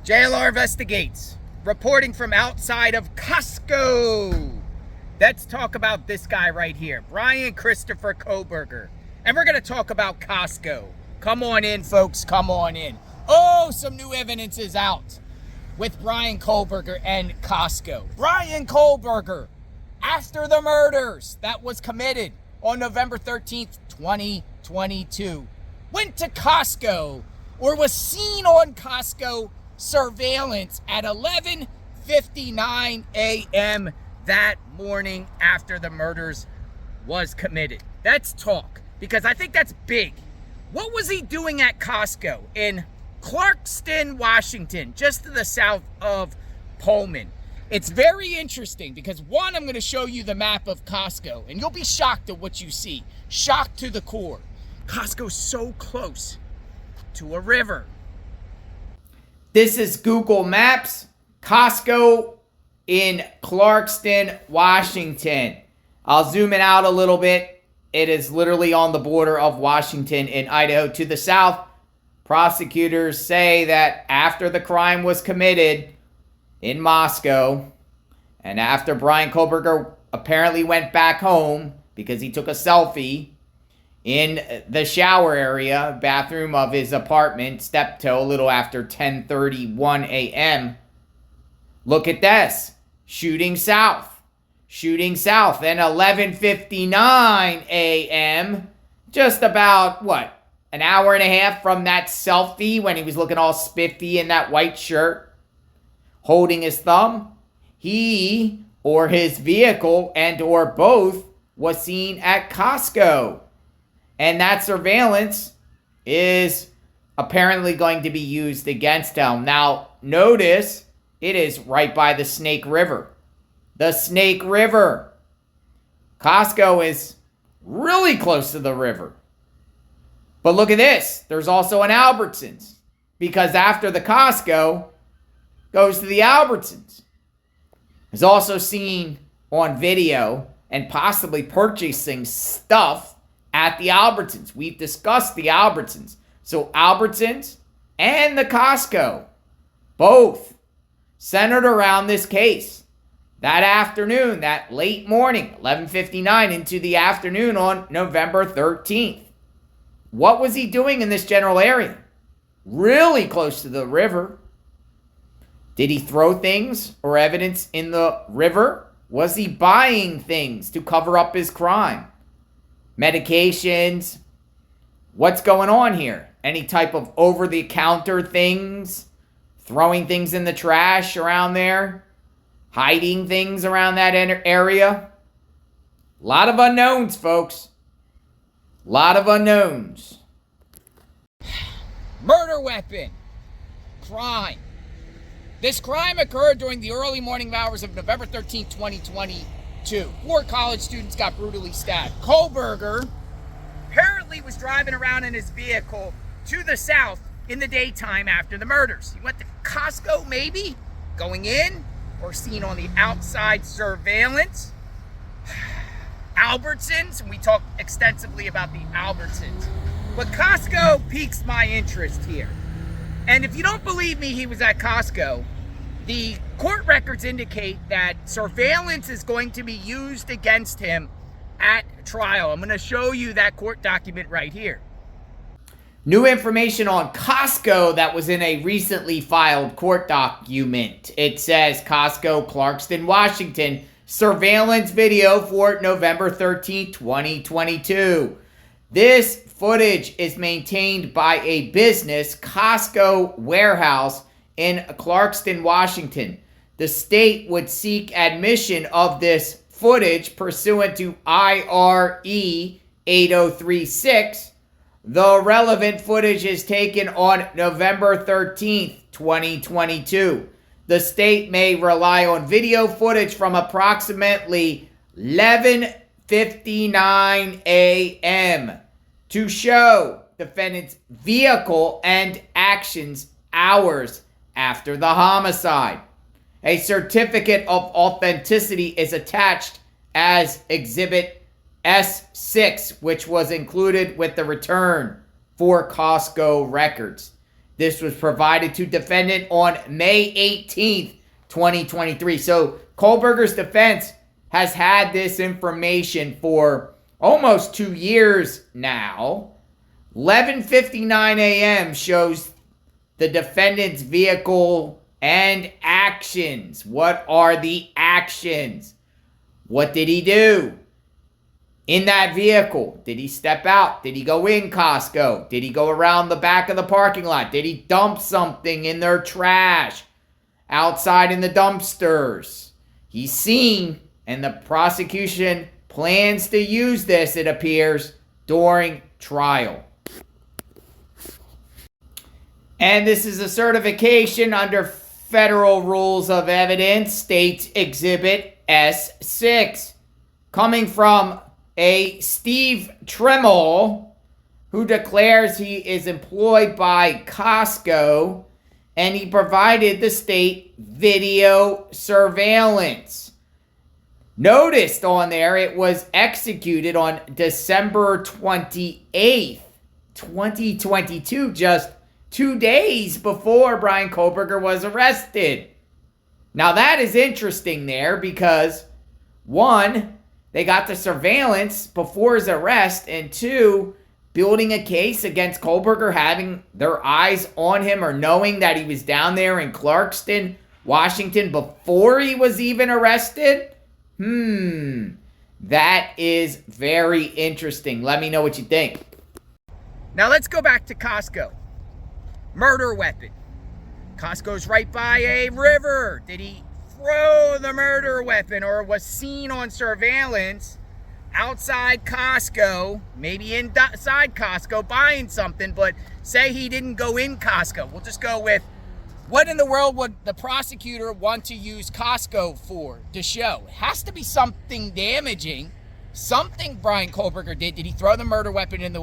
JLR investigates, reporting from outside of COSTCO. Let's talk about this guy right here, Bryan Kohberger. And we're going to talk about COSTCO. Come on in, folks, come on in. Oh, some new evidence is out with Bryan Kohberger and COSTCO. Bryan Kohberger, after the murders that was committed on November 13th, 2022, went to COSTCO, or was seen on COSTCO surveillance at 11:59 a.m. that morning after the murders was committed. Let's talk, because I think that's big. What was he doing at COSTCO in Clarkston, Washington, just to the south of Pullman? It's very interesting because, one, I'm going to show you the map of COSTCO, and you'll be shocked at what you see. Shocked to the core. COSTCO's so close to a river. This is Google Maps. COSTCO in Clarkston, Washington. I'll zoom it out a little bit. It is literally on the border of Washington and Idaho. To the south, prosecutors say that after the crime was committed in Moscow, and after Bryan Kohberger apparently went back home because he took a selfie in the shower area, bathroom of his apartment, steptoe, a little after 10:31 a.m. Look at this. Shooting south. Then 11:59 a.m., just about, an hour and a half from that selfie when he was looking all spiffy in that white shirt, holding his thumb, he or his vehicle and or both was seen at COSTCO. And that surveillance is apparently going to be used against him. Now, notice it is right by the Snake River. The Snake River. COSTCO is really close to the river. But look at this. There's also an Albertsons. Because after the COSTCO goes to the Albertsons. Is also seen on video and possibly purchasing stuff at the Albertsons. We've discussed the Albertsons. So Albertsons and the COSTCO, both centered around this case. That afternoon, that late morning, 11:59 into the afternoon on November 13th. What was he doing in this general area? Really close to the river. Did he throw things or evidence in the river? Was he buying things to cover up his crime? Medications? What's going on here? Any type of over-the-counter things? Throwing things in the trash around there? Hiding things around that area? A lot of unknowns, folks. A lot of unknowns. Murder weapon. Crime. This crime occurred during the early morning hours of November 13, 2022. 4 college students got brutally stabbed. Kohberger apparently was driving around in his vehicle to the south in the daytime after the murders. He went to COSTCO, maybe, going in, or seen on the outside surveillance. Albertsons, and we talked extensively about the Albertsons. But COSTCO piques my interest here. And if you don't believe me, he was at COSTCO. The court records indicate that surveillance is going to be used against him at trial. I'm going to show you that court document right here. New information on COSTCO that was in a recently filed court document. It says COSTCO, Clarkston, Washington, surveillance video for November 13, 2022. This footage is maintained by a business, COSTCO warehouse in Clarkston, Washington. The state would seek admission of this footage pursuant to IRE 8036. The relevant footage is taken on November 13th, 2022. The state may rely on video footage from approximately 11:59 a.m. to show defendant's vehicle and actions hours after the homicide. A certificate of authenticity is attached as Exhibit S6, which was included with the return for COSTCO records. This was provided to defendant on May 18th, 2023. So Kohberger's defense has had this information for almost 2 years now. 11:59 a.m. shows the defendant's vehicle and actions. What are the actions? What did he do in that vehicle? Did he step out? Did he go in COSTCO? Did he go around the back of the parking lot? Did he dump something in their trash outside in the dumpsters? He's seen, and the prosecution plans to use this, it appears, during trial. And this is a certification under Federal Rules of Evidence, States Exhibit S6, coming from a Steve Tremmel, who declares he is employed by COSTCO, and he provided the state video surveillance. Noticed on there, it was executed on December 28th, 2022, just 2 days before Bryan Kohberger was arrested. Now that is interesting there because, one, they got the surveillance before his arrest, and two, building a case against Kohberger, having their eyes on him or knowing that he was down there in Clarkston, Washington before he was even arrested. That is very interesting. Let me know what you think. Now let's go back to COSTCO. Murder weapon. COSTCO's right by a river. Did he throw the murder weapon or was seen on surveillance outside COSTCO, maybe inside COSTCO buying something, but say he didn't go in COSTCO? We'll just go with, what in the world would the prosecutor want to use COSTCO for, to show? It has to be something damaging. Something Bryan Kohberger did. Did he throw the murder weapon in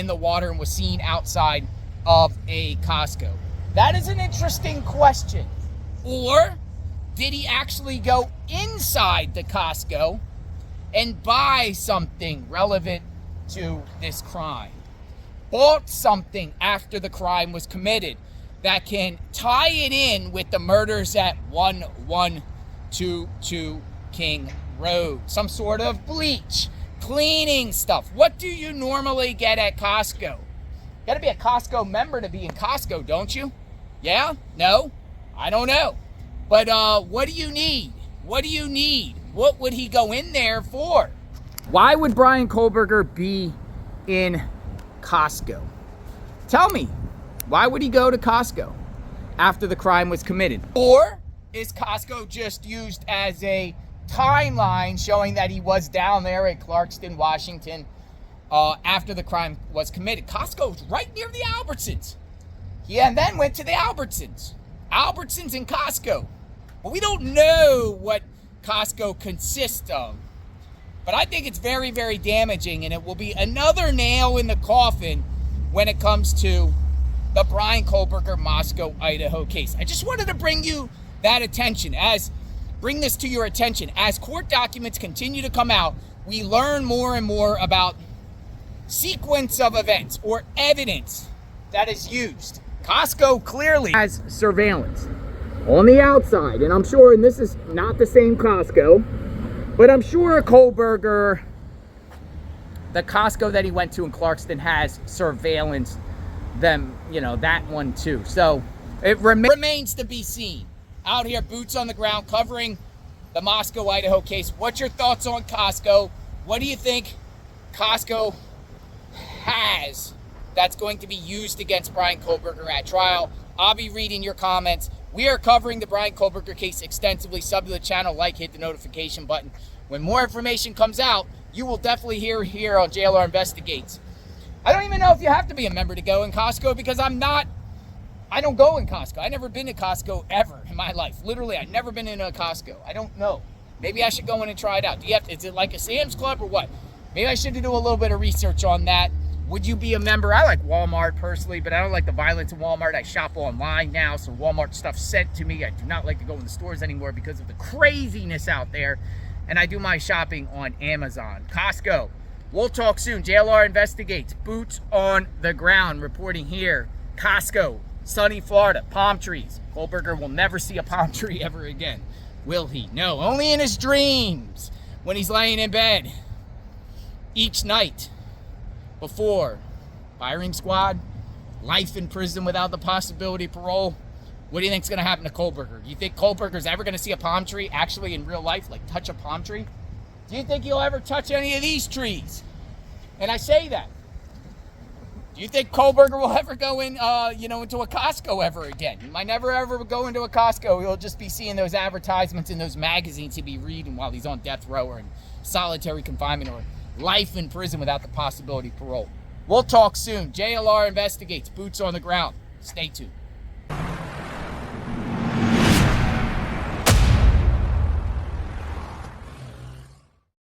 the water and was seen outside of a COSTCO? That is an interesting question. Or did he actually go inside the COSTCO and buy something relevant to this crime? Bought something after the crime was committed that can tie it in with the murders at 1122 King Road. Some sort of bleach, cleaning stuff. What do you normally get at COSTCO? Got to be a COSTCO member to be in COSTCO, don't you? Yeah? No? I don't know. But what do you need? What do you need? What would he go in there for? Why would Bryan Kohberger be in COSTCO? Tell me. Why would he go to COSTCO after the crime was committed? Or is COSTCO just used as a timeline showing that he was down there at Clarkston, Washington, after the crime was committed? COSTCO's right near the Albertsons. Yeah, and then went to the Albertsons. Albertsons and COSTCO. Well, we don't know what COSTCO consists of. But I think it's very, very damaging, and it will be another nail in the coffin when it comes to the Bryan Kohberger Moscow, Idaho case. I just wanted to bring you that attention, bring this to your attention. As court documents continue to come out, we learn more and more about sequence of events or evidence that is used. COSTCO clearly has surveillance on the outside, and I'm sure, and this is not the same COSTCO, but I'm sure Kohberger, the COSTCO that he went to in Clarkston, has surveillance them, that one too. So it remains to be seen. Out here, boots on the ground, covering the Moscow, Idaho case. What's your thoughts on COSTCO? What do you think COSTCO has that's going to be used against Bryan Kohberger at trial? I'll be reading your comments. We are covering the Bryan Kohberger case extensively. Sub to the channel, hit the notification button. When more information comes out, you will definitely hear here on JLR Investigates. I don't even know if you have to be a member to go in COSTCO, because I don't go in COSTCO. I've never been to COSTCO ever in my life. Literally, I've never been in a COSTCO. I don't know. Maybe I should go in and try it out. Is it like a Sam's Club or what? Maybe I should do a little bit of research on that. Would you be a member? I like Walmart personally, but I don't like the violence in Walmart. I shop online now, so Walmart stuff's sent to me. I do not like to go in the stores anymore because of the craziness out there. And I do my shopping on Amazon. COSTCO. We'll talk soon. JLR Investigates. Boots on the ground reporting here. COSTCO. Sunny Florida, palm trees. Kohberger will never see a palm tree ever again. Will he? No, only in his dreams when he's laying in bed each night before firing squad, life in prison without the possibility of parole. What do you think's going to happen to Kohberger? Do you think Kohberger's ever going to see a palm tree actually in real life, like touch a palm tree? Do you think he'll ever touch any of these trees? And I say that. Do you think Kohberger will ever go in, into a COSTCO ever again? He might never ever go into a COSTCO. He'll just be seeing those advertisements in those magazines he'll be reading while he's on death row or in solitary confinement or life in prison without the possibility of parole. We'll talk soon. JLR investigates. Boots on the ground. Stay tuned.